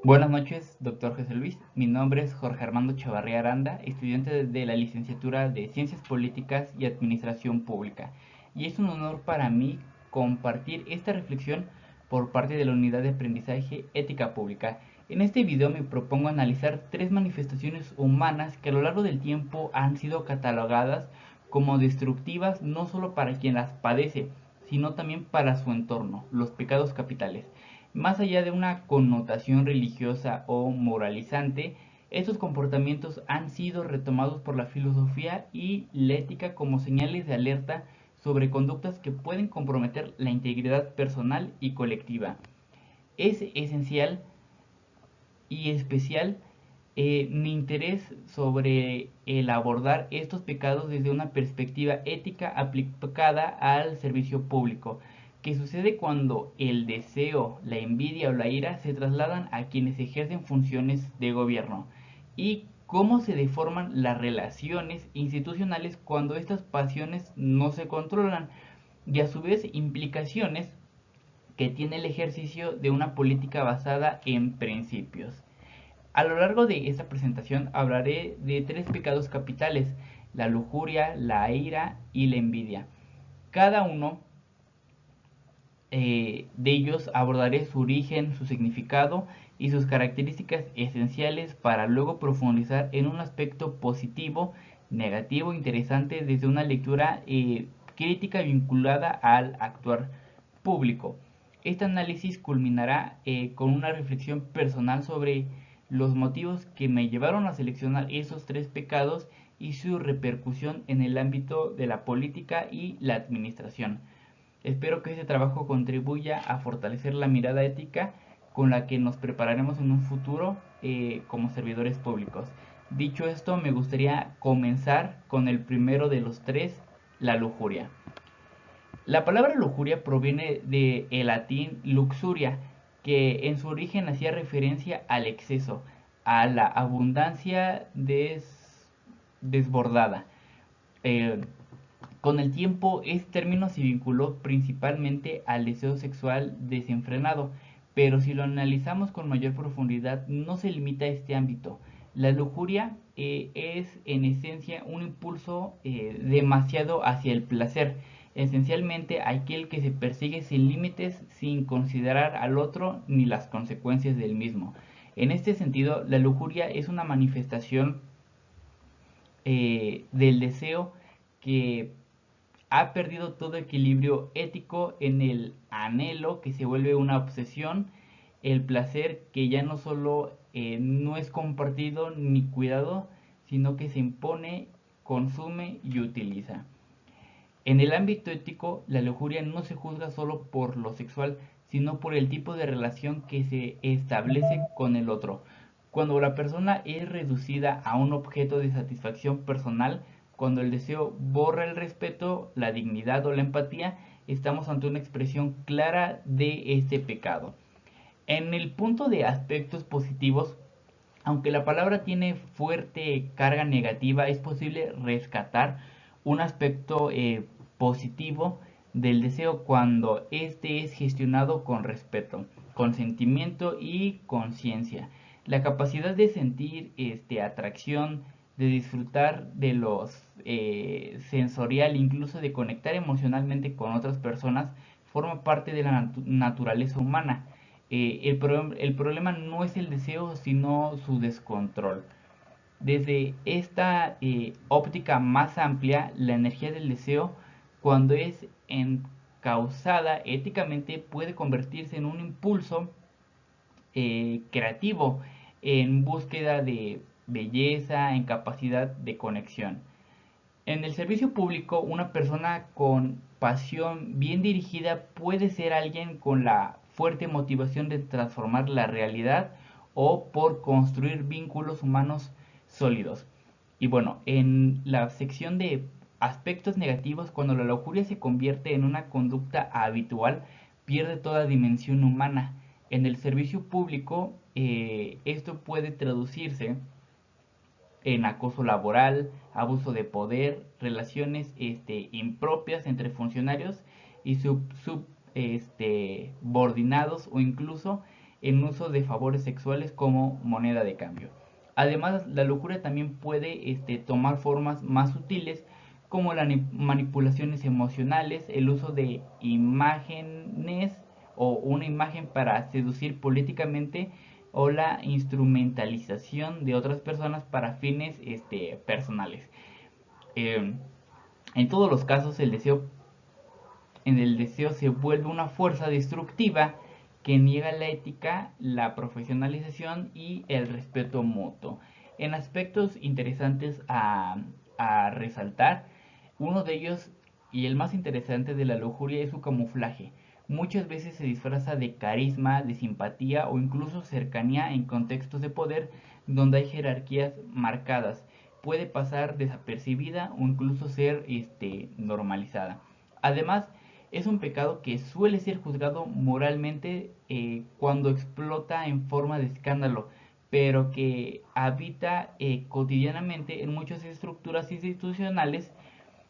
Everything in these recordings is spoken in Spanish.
Buenas noches, doctor José Luis. Mi nombre es Jorge Armando Chavarría Aranda, estudiante de la licenciatura de Ciencias Políticas y Administración Pública. Y es un honor para mí compartir esta reflexión por parte de la Unidad de Aprendizaje Ética Pública. En este video me propongo analizar tres manifestaciones humanas que a lo largo del tiempo han sido catalogadas como destructivas no solo para quien las padece, sino también para su entorno, los pecados capitales. Más allá de una connotación religiosa o moralizante, estos comportamientos han sido retomados por la filosofía y la ética como señales de alerta sobre conductas que pueden comprometer la integridad personal y colectiva. Es esencial y especial mi interés sobre el abordar estos pecados desde una perspectiva ética aplicada al servicio público, que sucede cuando el deseo, la envidia o la ira se trasladan a quienes ejercen funciones de gobierno, y cómo se deforman las relaciones institucionales cuando estas pasiones no se controlan, y a su vez implicaciones que tiene el ejercicio de una política basada en principios. A lo largo de esta presentación hablaré de tres pecados capitales: la lujuria, la ira y la envidia. Cada uno de ellos abordaré su origen, su significado y sus características esenciales para luego profundizar en un aspecto positivo, negativo, interesante desde una lectura crítica vinculada al actuar público. Este análisis culminará con una reflexión personal sobre los motivos que me llevaron a seleccionar esos tres pecados y su repercusión en el ámbito de la política y la administración. Espero que este trabajo contribuya a fortalecer la mirada ética con la que nos prepararemos en un futuro como servidores públicos. Dicho esto, me gustaría comenzar con el primero de los tres: la lujuria. La palabra lujuria proviene del latín luxuria, que en su origen hacía referencia al exceso, a la abundancia desbordada. Eh, con el tiempo, este término se vinculó principalmente al deseo sexual desenfrenado, pero si lo analizamos con mayor profundidad, no se limita a este ámbito. La lujuria es en esencia un impulso demasiado hacia el placer, esencialmente aquel que se persigue sin límites, sin considerar al otro ni las consecuencias del mismo. En este sentido, la lujuria es una manifestación del deseo que ha perdido todo equilibrio ético en el anhelo que se vuelve una obsesión, el placer que ya no solo no es compartido ni cuidado, sino que se impone, consume y utiliza. En el ámbito ético, la lujuria no se juzga solo por lo sexual, sino por el tipo de relación que se establece con el otro. Cuando la persona es reducida a un objeto de satisfacción personal, cuando el deseo borra el respeto, la dignidad o la empatía, estamos ante una expresión clara de este pecado. En el punto de aspectos positivos, aunque la palabra tiene fuerte carga negativa, es posible rescatar un aspecto positivo del deseo cuando éste es gestionado con respeto, consentimiento y conciencia. La capacidad de sentir atracción, de disfrutar de los sensorial, incluso de conectar emocionalmente con otras personas, forma parte de la naturaleza humana. El problema no es el deseo, sino su descontrol. Desde esta óptica más amplia, la energía del deseo, cuando es encausada éticamente, puede convertirse en un impulso creativo, en búsqueda de belleza, en capacidad de conexión. En el servicio público, una persona con pasión bien dirigida puede ser alguien con la fuerte motivación de transformar la realidad o por construir vínculos humanos sólidos. Y bueno, en la sección de aspectos negativos, cuando la lujuria se convierte en una conducta habitual, pierde toda dimensión humana. En el servicio público, esto puede traducirse en acoso laboral, abuso de poder, relaciones impropias entre funcionarios y subordinados, o incluso en uso de favores sexuales como moneda de cambio. Además, la lujuria también puede tomar formas más sutiles como las manipulaciones emocionales, el uso de imágenes o una imagen para seducir políticamente o la instrumentalización de otras personas para fines personales. Eh, en todos los casos, el deseo se vuelve una fuerza destructiva que niega la ética, la profesionalización y el respeto mutuo. En aspectos interesantes a resaltar, uno de ellos y el más interesante de la lujuria es su camuflaje. Muchas veces se disfraza de carisma, de simpatía o incluso cercanía en contextos de poder donde hay jerarquías marcadas. Puede pasar desapercibida o incluso ser normalizada. Además, es un pecado que suele ser juzgado moralmente cuando explota en forma de escándalo, pero que habita cotidianamente en muchas estructuras institucionales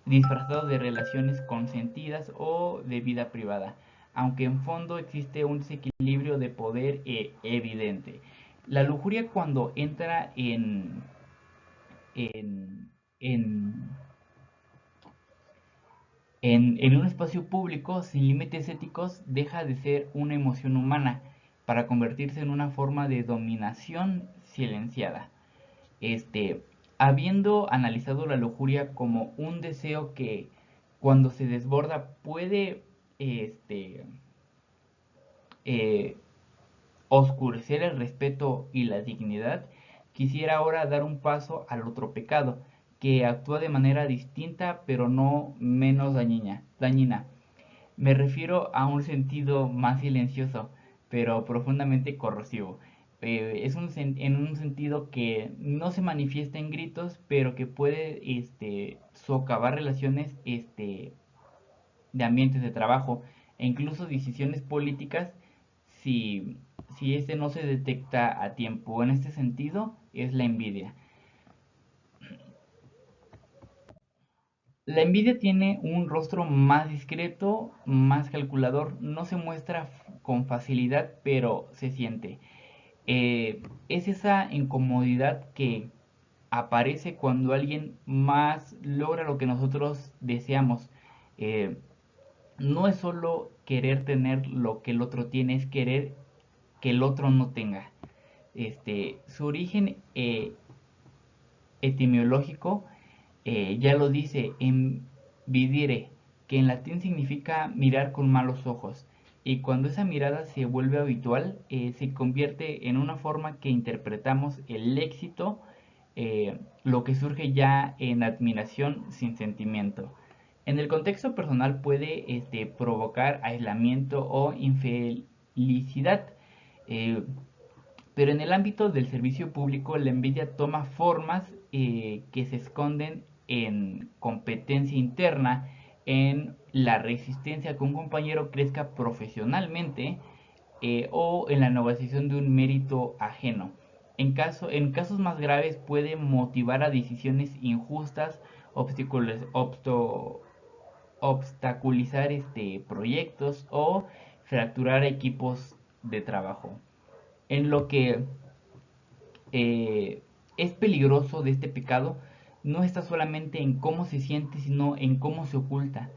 disfrazado de relaciones consentidas o de vida privada, aunque en fondo existe un desequilibrio de poder evidente. La lujuria cuando entra en, en en un espacio público sin límites éticos deja de ser una emoción humana para convertirse en una forma de dominación silenciada. Este, Habiendo analizado la lujuria como un deseo que cuando se desborda puede este, eh, oscurecer el respeto y la dignidad, quisiera ahora dar un paso al otro pecado, que actúa de manera distinta pero no menos dañina. Me refiero a un sentido más silencioso, pero profundamente corrosivo. En un sentido que no se manifiesta en gritos, pero que puede socavar relaciones de ambientes de trabajo e incluso decisiones políticas si, si este no se detecta a tiempo. En este sentido, es la envidia. La envidia tiene un rostro más discreto, más calculador, no se muestra con facilidad, pero se siente. Es esa incomodidad que aparece cuando alguien más logra lo que nosotros deseamos. Eh, no es solo querer tener lo que el otro tiene, es querer que el otro no tenga. Su origen etimológico ya lo dice en vidire, que en latín significa mirar con malos ojos. Y cuando esa mirada se vuelve habitual, se convierte en una forma que interpretamos el éxito, lo que surge ya en admiración sin sentimiento. En el contexto personal puede provocar aislamiento o infelicidad, eh, pero en el ámbito del servicio público la envidia toma formas que se esconden en competencia interna, en la resistencia a que un compañero crezca profesionalmente o en la negociación de un mérito ajeno. En casos más graves puede motivar a decisiones injustas, obstaculizar proyectos o fracturar equipos de trabajo. En lo que es peligroso de este pecado no está solamente en cómo se siente, sino en cómo se oculta.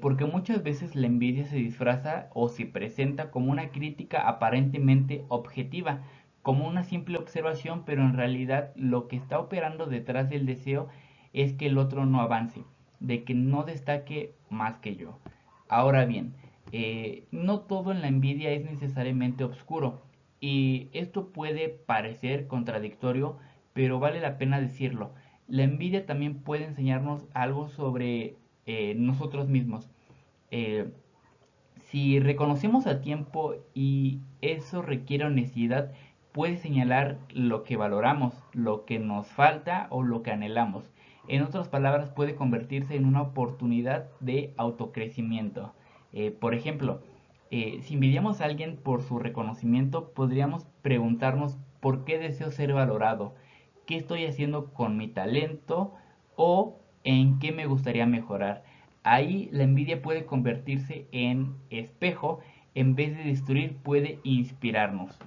Porque muchas veces la envidia se disfraza o se presenta como una crítica aparentemente objetiva, como una simple observación, pero en realidad lo que está operando detrás del deseo es que el otro no avance, de que no destaque más que yo. Ahora bien, no todo en la envidia es necesariamente oscuro. Y esto puede parecer contradictorio, pero vale la pena decirlo. La envidia también puede enseñarnos algo sobre nosotros mismos. Eh, si reconocemos a tiempo y eso requiere honestidad, puede señalar lo que valoramos, lo que nos falta o lo que anhelamos. En otras palabras, puede convertirse en una oportunidad de autocrecimiento. Por ejemplo, si envidiamos a alguien por su reconocimiento, podríamos preguntarnos por qué deseo ser valorado, qué estoy haciendo con mi talento o en qué me gustaría mejorar. Ahí la envidia puede convertirse en espejo en vez de destruir puede inspirarnos.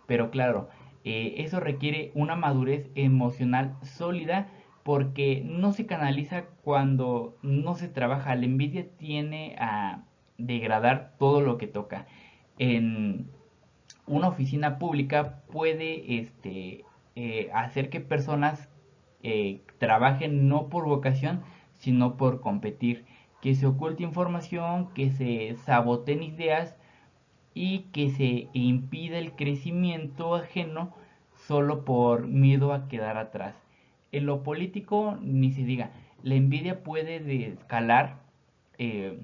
Pero claro, eso requiere una madurez emocional sólida porque no se canaliza cuando no se trabaja. La envidia tiene a degradar todo lo que toca. En una oficina pública puede hacer que personas trabajen no por vocación, sino por competir, que se oculte información, que se saboteen ideas y que se impida el crecimiento ajeno solo por miedo a quedar atrás. En lo político, ni se diga, la envidia puede escalar eh,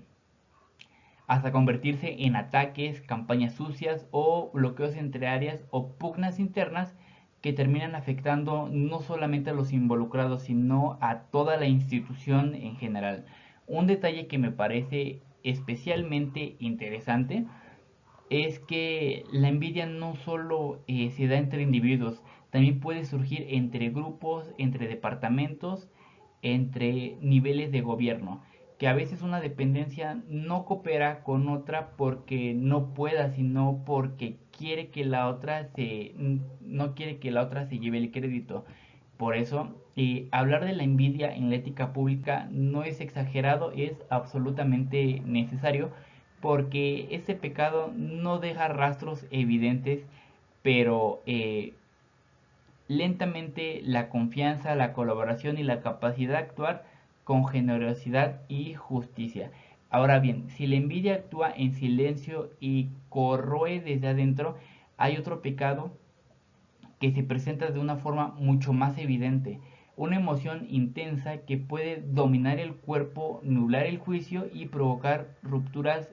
hasta convertirse en ataques, campañas sucias o bloqueos entre áreas o pugnas internas que terminan afectando no solamente a los involucrados, sino a toda la institución en general. Un detalle que me parece especialmente interesante es que la envidia no solo se da entre individuos, también puede surgir entre grupos, entre departamentos, entre niveles de gobierno, que a veces una dependencia no coopera con otra porque no pueda, sino porque quiere que la otra no quiere que la otra se lleve el crédito. Por eso, hablar de la envidia en la ética pública no es exagerado, es absolutamente necesario porque ese pecado no deja rastros evidentes, pero lentamente la confianza, la colaboración y la capacidad de actuar con generosidad y justicia. Ahora bien, si la envidia actúa en silencio y corroe desde adentro, hay otro pecado que se presenta de una forma mucho más evidente, una emoción intensa que puede dominar el cuerpo, nublar el juicio y provocar rupturas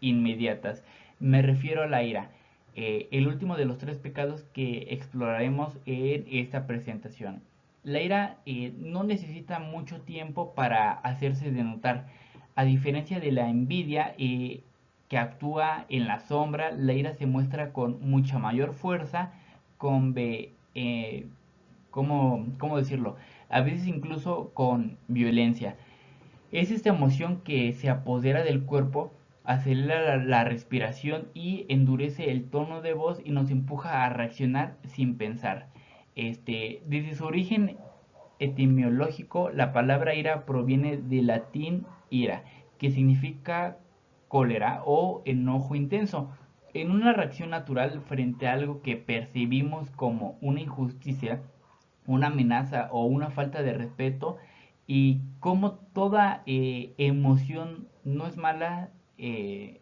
inmediatas. Me refiero a la ira, el último de los tres pecados que exploraremos en esta presentación. La ira no necesita mucho tiempo para hacerse de notar. A diferencia de la envidia, que actúa en la sombra, la ira se muestra con mucha mayor fuerza, con ¿cómo decirlo? A veces incluso con violencia. Es esta emoción que se apodera del cuerpo, acelera la respiración y endurece el tono de voz y nos empuja a reaccionar sin pensar. Desde su origen etimológico, la palabra ira proviene del latín ira, que significa cólera o enojo intenso. En una reacción natural frente a algo que percibimos como una injusticia, una amenaza o una falta de respeto, y como toda emoción no es mala, eh,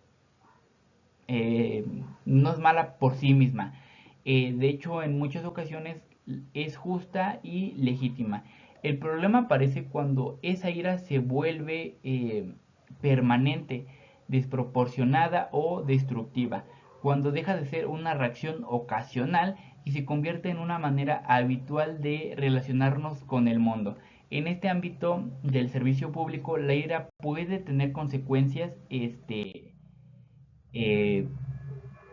no es mala por sí misma. De hecho, en muchas ocasiones es justa y legítima. El problema aparece cuando esa ira se vuelve permanente, desproporcionada o destructiva, cuando deja de ser una reacción ocasional y se convierte en una manera habitual de relacionarnos con el mundo. En este ámbito del servicio público, la ira puede tener consecuencias eh,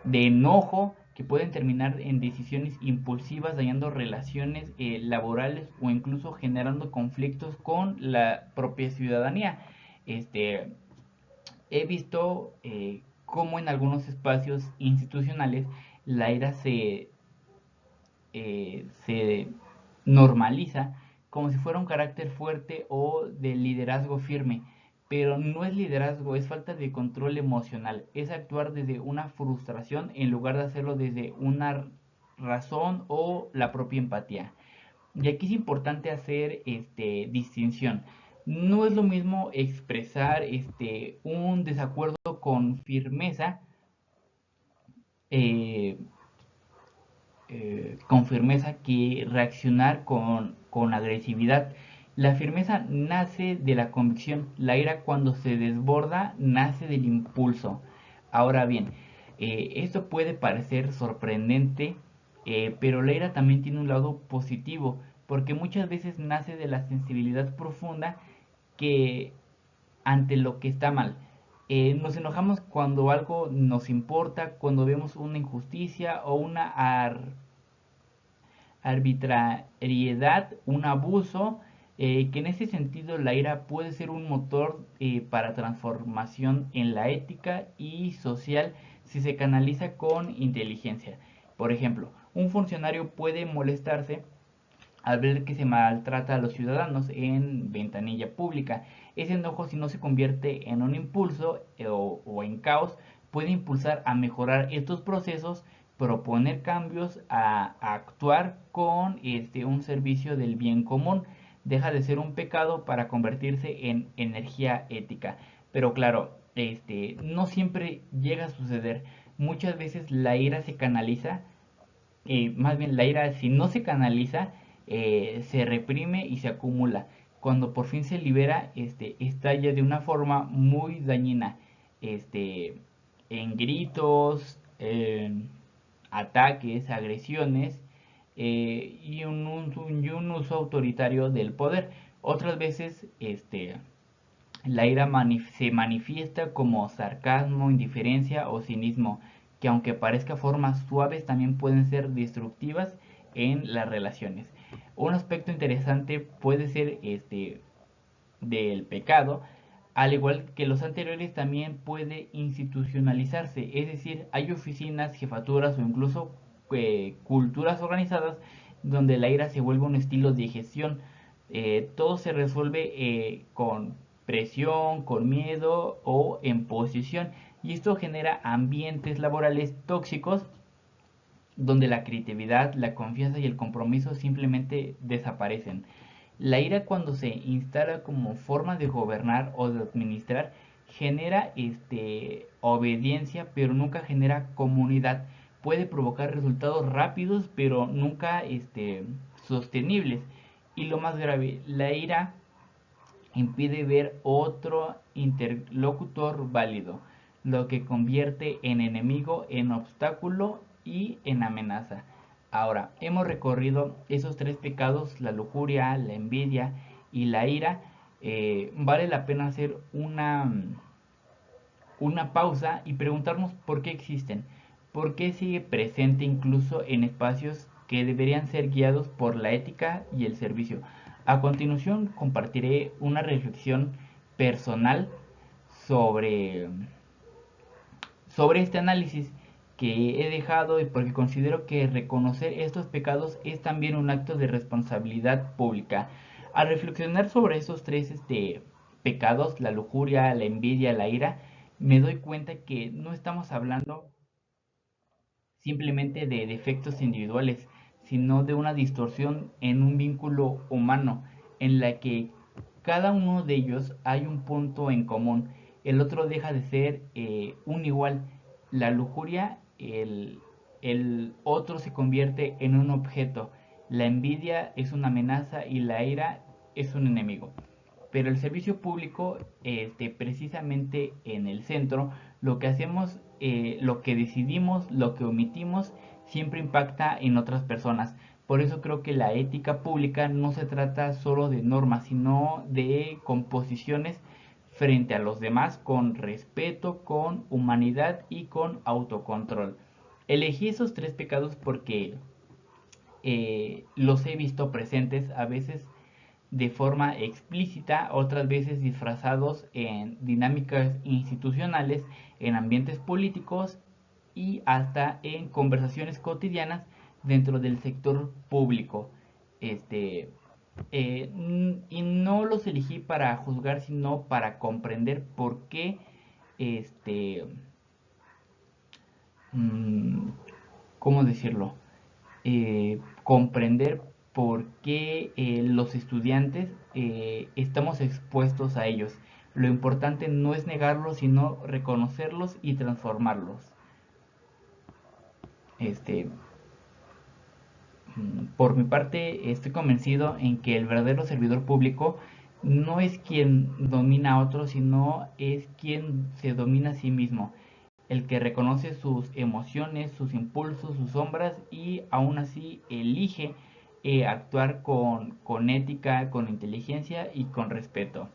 de enojo que pueden terminar en decisiones impulsivas, dañando relaciones laborales o incluso generando conflictos con la propia ciudadanía. Este, He visto cómo en algunos espacios institucionales la ira se normaliza como si fuera un carácter fuerte o de liderazgo firme, pero no es liderazgo, es falta de control emocional, es actuar desde una frustración en lugar de hacerlo desde una razón o la propia empatía. Y aquí es importante hacer distinción. No es lo mismo expresar un desacuerdo con firmeza, eh, que reaccionar con agresividad. La firmeza nace de la convicción, la ira cuando se desborda nace del impulso. Ahora bien, esto puede parecer sorprendente, pero la ira también tiene un lado positivo, porque muchas veces nace de la sensibilidad profunda que ante lo que está mal. Nos enojamos cuando algo nos importa, cuando vemos una injusticia o una arbitrariedad, un abuso, que en ese sentido la ira puede ser un motor para transformación en la ética y social si se canaliza con inteligencia. Por ejemplo, un funcionario puede molestarse al ver que se maltrata a los ciudadanos en ventanilla pública. Ese enojo, si no se convierte en un impulso o en caos, puede impulsar a mejorar estos procesos, proponer cambios, a actuar con un servicio del bien común. Deja de ser un pecado para convertirse en energía ética. Pero claro, no siempre llega a suceder. Muchas veces la ira se canaliza, más bien la ira, si no se canaliza, se reprime y se acumula. Cuando por fin se libera, estalla de una forma muy dañina, este, en gritos, en ataques, agresiones, y un uso autoritario del poder. Otras veces, la ira se manifiesta como sarcasmo, indiferencia o cinismo, que aunque parezca formas suaves también pueden ser destructivas en las relaciones. Un aspecto interesante puede ser del pecado, al igual que los anteriores también puede institucionalizarse, es decir, hay oficinas, jefaturas o incluso culturas organizadas donde la ira se vuelve un estilo de gestión. Todo se resuelve con presión, con miedo o en posición, y esto genera ambientes laborales tóxicos donde la creatividad, la confianza y el compromiso simplemente desaparecen. La ira, cuando se instala como forma de gobernar o de administrar, genera obediencia, pero nunca genera comunidad. Puede provocar resultados rápidos, pero nunca sostenibles. Y lo más grave, la ira impide ver otro interlocutor válido, lo que convierte en enemigo, en obstáculo y en amenaza. Ahora, hemos recorrido esos tres pecados, la lujuria, la envidia y la ira. Vale la pena hacer una pausa y preguntarnos por qué existen, por qué sigue presente incluso en espacios que deberían ser guiados por la ética y el servicio. A continuación compartiré una reflexión personal sobre, sobre este análisis que he dejado, y porque considero que reconocer estos pecados es también un acto de responsabilidad pública. Al reflexionar sobre estos tres pecados, la lujuria, la envidia, la ira, me doy cuenta que no estamos hablando simplemente de defectos individuales, sino de una distorsión en un vínculo humano, en la que cada uno de ellos hay un punto en común, el otro deja de ser un igual. La lujuria, el otro se convierte en un objeto, la envidia es una amenaza y la ira es un enemigo. Pero el servicio público, precisamente en el centro, lo que hacemos, lo que decidimos, lo que omitimos, siempre impacta en otras personas. Por eso creo que la ética pública no se trata solo de normas, sino de composiciones frente a los demás con respeto, con humanidad y con autocontrol. Elegí esos tres pecados porque los he visto presentes a veces de forma explícita, otras veces disfrazados en dinámicas institucionales, en ambientes políticos y hasta en conversaciones cotidianas dentro del sector público. Este, y no los elegí para juzgar, sino para comprender por qué, este, mm, ¿cómo decirlo? Comprender por qué los estudiantes estamos expuestos a ellos. Lo importante no es negarlos, sino reconocerlos y transformarlos. Este, por mi parte, estoy convencido en que el verdadero servidor público no es quien domina a otros, sino es quien se domina a sí mismo, el que reconoce sus emociones, sus impulsos, sus sombras y aún así elige actuar con ética, con inteligencia y con respeto.